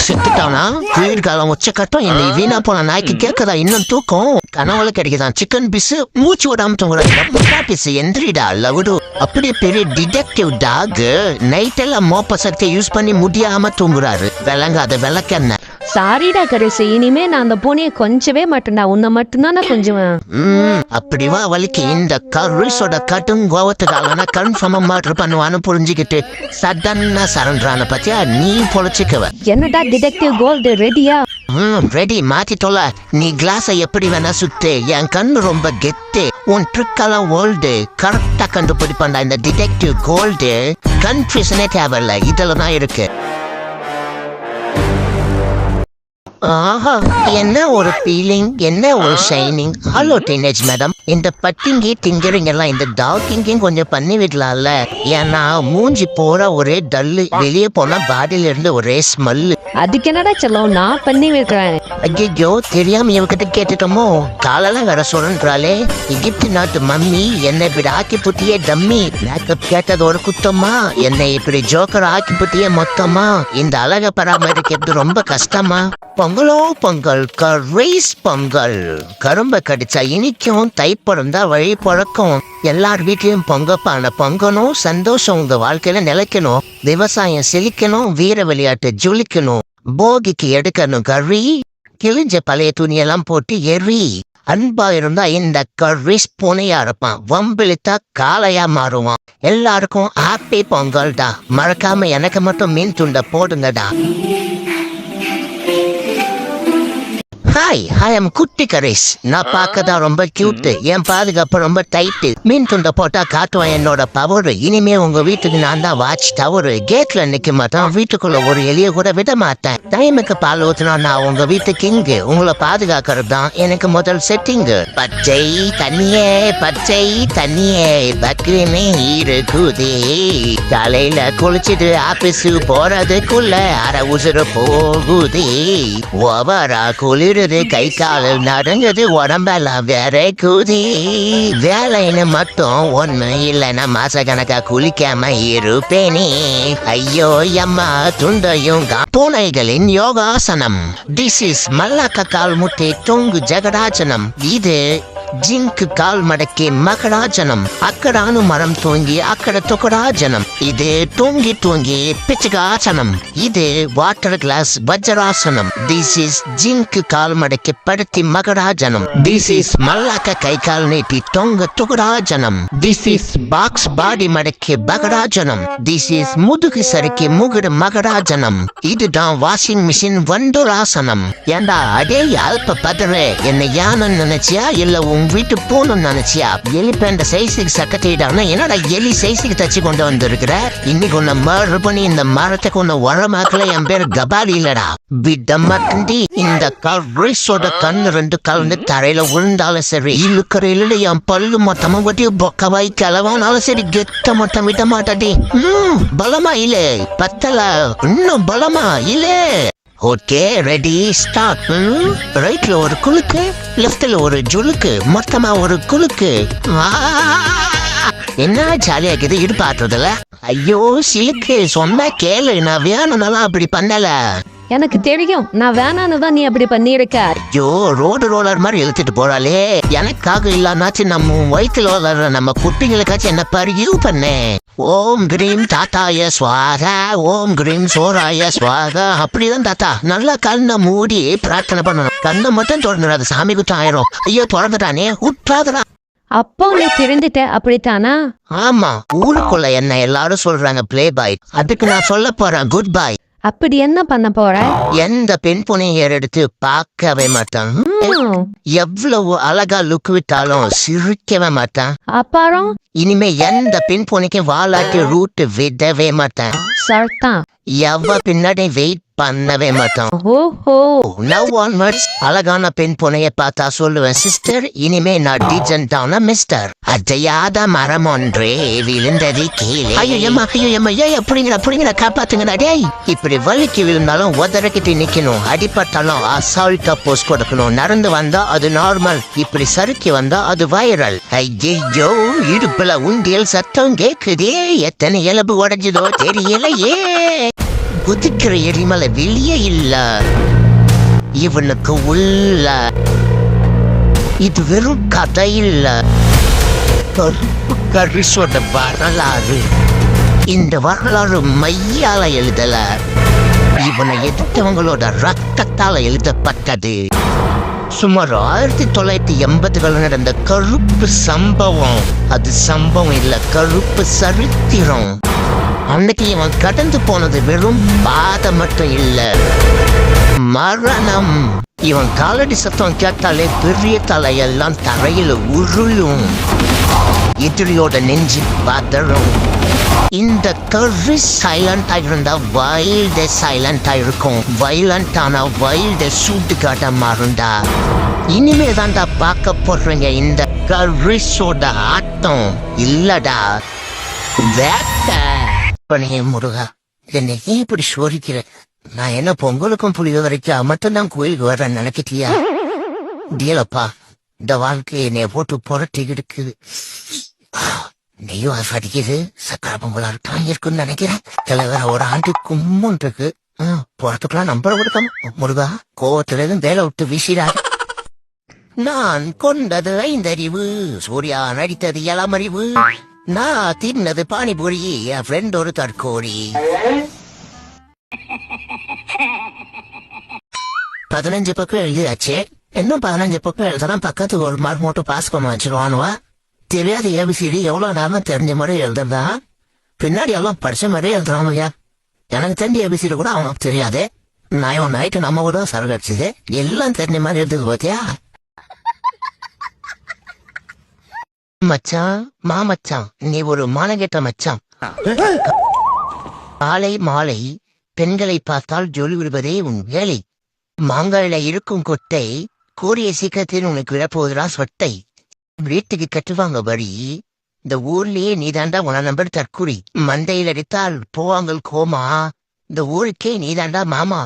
செத்துட்டானா? குளிர்காலம் உச்சக்கட்டம் என்னை வீணா போன நாய்க்கு கேட்கதா இன்னும் தூக்கம்? கனவுல கிடைக்குதான் சிக்கன் பீஸ் மூச்சு விடாம தூங்குறா பீஸ் எந்திரிடா லவுடு. அப்படியே பெரிய டிடெக்டிவ் டாக் நைட் எல்லாம் மோப்ப சக்தியை யூஸ் பண்ணி முடியாம தூங்குறாரு. விளங்காத விளக்கென்ன. சாரிடா கடைசி, இனிமே நான் அந்த பூனையை கொஞ்சவே மாட்டேன்டா. உன்னை மட்டும்தான் நான் கொஞ்சுவேன். அப்படிவா வலிக்கு இந்த கருசோட கட்டும் கோவத்துக்காக கன்ஃபார்மா மர்டர் பண்ணுவான்னு புரிஞ்சுக்கிட்டு சடன்னா சரண்டான பத்தியா நீ பொழைச்சிக்குவ. என்னடா டிடெக்டிவ் கோல்டு ரெடியா? ரெடி மாத்திட்டோல. நீ கிளாஸை எப்படி வேணா சுத்து, என் கண்ணு ரொம்ப கெத்து. உன் ட்ரிக்கெல்லாம் ஓல்டு கரெக்டா கண்டுபிடிப்பான்டா இந்த டிடெக்டிவ் கோல்டு. கன்ஃபியூஷனே தேவையில்ல, இதுல தான் இருக்கு. ஆஹா, என்ன ஒரு ஃபீலிங், என்ன ஒரு ஷைனிங். ஹலோ டீனேஜ் மேடம், இந்த பட்டிங்கி திங்கரிங்கெல்லாம் இந்த டாக்கிங்கையும் கொஞ்சம் பண்ணி விடலாம்ல. ஏன்னா மூஞ்சி போற ஒரே டல்லு, வெளியே போனா பாடியில இருந்து ஒரே ஸ்மெல்லு. அதுக்கு என்னடா செல்லம், நான் பண்ணி வைக்கிறேன். ஐயோ, தெரியாம இவகிட்ட கேட்டுட்டோமோ? காலெல்லாம் வேற சொல்றாளே. எகிப்து நாட்டு மம்மி என்னை இப்படி ஆக்கி புட்டியே டம்மி. மேக்கப் கேட்டது ஒரு குத்தமா, என்னை இப்படி ஜோக்கர் ஆக்கி புட்டியே மொத்தமா. இந்த அழக பராமரிக்கிறது ரொம்ப கஷ்டமா? பொங்கலோ பொங்கல், கரைஸ் பொங்கல். கரும்பை கடிச்சா இனிக்கும், தை பிறந்தா வழி பிறக்கும். எல்லார் வீட்லயும் பொங்கப்பான பொங்கணும். சந்தோஷம் உங்க வாழ்க்கையில நிலைக்கணும். விவசாயம் செழிக்கணும், வீர விளையாட்டு ஜொலிக்கணும். போகிக்கு எடுக்கணும் கறி, கிழிஞ்ச பழைய துணியெல்லாம் போட்டு எரி. அன்பா இருந்தா இந்த கரிஸ் பூனையா இருப்பான், வம்பிழுத்தா காளையா மாறுவான். எல்லாருக்கும் ஹாப்பி பொங்கல்டா. மறக்காம எனக்கு மட்டும் மீன் துண்டை போடுங்கடா. ஹாய், ஐ எம் குட்டி கரேஷ். நான் பார்க்கதான் ரொம்ப கியூட், என் பாதுகாப்பு ரொம்ப டைட்டு. மீன் துண்டை போட்டா காட்டுவேன் என்னோட பவர். இனிமே உங்க வீட்டுக்கு நான் தான் வாட்ச் டவர். கேட்ல நிக்க மாட்டேன், வீட்டுக்குள்ள ஒரு எலிய கூட விட மாட்டேன். டைமுக்கு பால் ஊத்தினா நான் உங்க வீட்டு கிங்கு. உங்களை பாதுகாக்கிறது தான் எனக்கு முதல் செட்டிங். பச்சை தண்ணியே பச்சை தண்ணியே பக்ரமே இருக்குதே. காலையில குளிச்சுட்டு ஆபீஸ் போறதுக்குள்ள அரை உசுறு போகுதே. ஓவரா குளிர் கை கால நடந்தது, உடம்பெல்லாம் வேற கூதி. வேலைன்னு மட்டும் ஒண்ணு இல்லைன்னா மாச கணக்கா குளிக்காம இருப்பேனே. ஐயோ அம்மா துண்டையும் பூனைகளின் யோகாசனம். திஸ் இஸ் மல்லாக்க கால் முட்டை தொங்கு ஜெகடாசனம். இது ஜிங்கு கால் மடக்கி மகராஜனம். அக்கடானு மரம் தூங்கி அக்கட தொகராஜனம். இது தூங்கி தூங்கி பிச்சகாசனம். இது வாட்டர் கிளாஸ் வஜ்ராசனம். திஸ் இஸ் ஜிங்கு கால் மடக்கி படுத்தி மகராஜனம். திஸ் இஸ் மல்லாக்க கை கால் நீட்டி தொங்க தொகராஜனம். திஸ் இஸ் பாக்ஸ் பாடி மடக்கி பகராஜனம். திஸ் இஸ் முதுகு சறுக்கி முகுடு மகராஜனம். இதுதான் வாஷிங் மிஷின் வண்டுராசனம். ஏண்டா அதே அல்ப பதறே, என்ன யானை நினைச்சியா இல்ல உன் வீட்டு போகணும்னு நினைச்சியா? எலிபேண்ட சைஸுக்கு சக்கத்திட்டாங்கன்னா என்னடா எலி சைஸுக்கு தச்சு கொண்டு வந்திருக்கிற? இன்னைக்கு உன்னை மர்டர் பண்ணி இந்த மரத்துக்கு உன்னை உரமாக்கல. என் பேர் கபாலி இல்லடா, விடமாட்டி. இந்த கரிஸோட கண்ணு ரெண்டு கலந்து தரையில விழுந்தாலும் சரி, இழுக்கிற என் பல்லு மொத்தமா வட்டி பொக்கவாய் கிளவானாலும் சரி, கெத்த மொத்தம் விட மாட்டாடி. பலமா இல்ல பத்தல, இன்னும் பலமா இல்ல. Okay, ready start. ரைட்ல ஒரு குலுக்கு, லெஃப்ட்ல ஒரு ஜுலுக்கு, மொத்தமா ஒரு குலுக்கு. என்ன ஜாலியா இருக்குது இடுப்பாட்டுறதுல. ஐயோ சிலுக்கு, சொன்னா கேளு. நான் வேணும்னாலும் அப்படி பண்ணல. எனக்கு தெரியும், நான் வேணான்னு தான் நீ அப்படி பண்ணிருக்க. ஐயோ, ரோடு ரோலர் மாதிரி இழுத்துட்டு போறாளே. எனக்காக இல்லானாச்சும் நம்ம வயிற்றுல வளர்ற நம்ம குட்டிங்களுக்காச்சும் என்ன பரிவு பண்ணேன். ஓம் கிரீம் தாத்தாய ஸ்வாகா, ஓம் கிரீம் சோராய ஸ்வாகா. அப்படிதான் தாத்தா. நல்லா கண்ணை மூடி பிரார்த்தனை பண்ணணும். கண்ணை மட்டும் திறந்துடாது, சாமி குத்தம் ஆயிரும். ஐயோ திறந்துட்டானே, உற்றாதரா. அப்போ நீ தெரிந்துட்ட அப்படித்தானா? ஆமா, ஊருக்குள்ள என்ன எல்லாரும் சொல்றாங்க பிளே பாய். அதுக்கு நான் சொல்ல போறேன் குட் பாய். அப்படி என்ன பண்ண போற? எந்த பெண் புனையை எடுத்து பார்க்கவே மாட்டான். எவ்வளவு அழகா லுக் விட்டாலும் சிரிக்கவே மாட்டான். அப்புறம் இனிமே எந்த பெண் புனைக்கு வாலாட்டி ரூட் விடவே மாட்டான். சர்தான் எவ்வளவு பின்னாடி வெயிட் பண்ணவே மாட்டான். ஓஹோ, now onwards அழகான பெண் புனையை பார்த்தா சொல்லுவேன் சிஸ்டர், இனிமே நான் டீஜென்டான மிஸ்டர். அஜயாத மரம் ஒன்றே விழுந்தது கீழே. ஐயோயம்மா ஐயோயம்மா, ஏய் அப்படிங்கிற காப்பாத்துங்கடா டேய். இப்படி வலிக்கு விழுந்தாலும் உதறக்கிட்டு நிக்கணும், அடிப்பட்டாலும் அசால்ட்டா போஸ்ட் கொடுக்கணும். நடந்து வந்தா அது நார்மல், இப்படி சறுக்கி வந்தா அது வைரல். ஐயோ, இடுப்புல உண்டியல் சத்தம் கேக்குதே, எத்தனை எலும்பு உடைஞ்சதோ தெரியலையே. குதிக்கிற எரிமலை வெளியே இல்ல, இவனுக்கு உள்ள. இது வெறும் கதை இல்ல, கருப்பு கரிசோட வரலாறு. இந்த வரலாறு மையால எழுதல, இவனை எதிர்த்தவங்களோட ரத்தத்தால எழுதப்பட்டது. சுமார் 1980கள் நடந்த கருப்பு சம்பவம். அது சம்பவம் இல்ல, கருப்பு சரித்திரம். அன்னைக்கு இவன் கடந்து போனது வெறும் பாதை மட்டும் இல்ல, மரணம். இவன் காலடி சத்தம் கேட்டாலே பெரிய தலையெல்லாம் தரையில உருளும், எதிரியோட நெஞ்சு பதறும். இந்த கரு சைலண்டா இருந்தா வைல்டு சைலண்டா இருக்கும், வைலண்டானா வைல்டு சூட்டு காட்ட மாறுண்டா. இனிமே தான்டா பார்க்க போடுறீங்க இந்த கரிசோட ஆட்டம் இல்லடா வேட்ட. பண்ணே முருகா, என்னை ஏன் இப்படி சோதிக்கிற? நான் என்ன பொங்கலுக்கும் புளியோதரைக்கும் மட்டும்தான் கோயிலுக்கு வர்றேன்னு நினைக்கிட்டியா? டீலப்பா, இந்த வாழ்க்கை என்னைய போட்டு புரட்டி இருக்குது. நெய்யும் அடிக்குது, சக்கரை பொங்கலா இருக்கான் இருக்குன்னு நினைக்கிறேன். தலைவர் ஒரு ஆண்டு கும்முன் இருக்கு, போறதுக்குலாம் நம்பர் கொடுக்கணும். முருகா, கோவத்துல இருந்து வேலை விட்டு வீசிடாது. நான் கொண்டது 5 அறிவு, சூர்யா நடித்தது இளமறிவு, நான் தின்னது பானிபூரி, என் ஃப்ரெண்ட் ஒரு தற்கோழி. 15 பக்கம் எழுதியாச்சு, இன்னும் 15 பக்கம் எழுதலாம். பக்கத்துக்கு ஒரு மார்க் மட்டும் பாஸ் பண்ண வச்சிருவானுவா. தெரியாத ஏபிசிடி எவ்வளவு நேரம் தெரிஞ்ச மாதிரி எழுதுறதா, பின்னாடி எல்லாம் படிச்ச மாதிரி எழுதுறாமையா. எனக்கு தெரிஞ்ச ஏபிசிடி கூட அவனுக்கு தெரியாது. நான் நைட்டு நம்ம கூட சரக்கு அடிச்சது, எல்லாம் தெரிஞ்ச மாதிரி எழுதுது பாத்தியா. மச்சான், மாமச்சான், நீ ஒரு மானகெட்ட மச்சான். காலை மாலை பெண்களை பார்த்தால் ஜொலி விடுவதே உன் வேலை. மாங்காயில இருக்கும் கொட்டை கூறிய சீக்கிரத்தில் உனக்கு விடப்போகிறா சொட்டை. வீட்டுக்கு கட்டுவாங்க வரி, இந்த ஊர்லயே நீதாண்டா உன நம்பர் தற்குறி. மண்டையில் அடித்தால் போவாங்கள் கோமா, இந்த ஊருக்கே நீதாண்டா மாமா.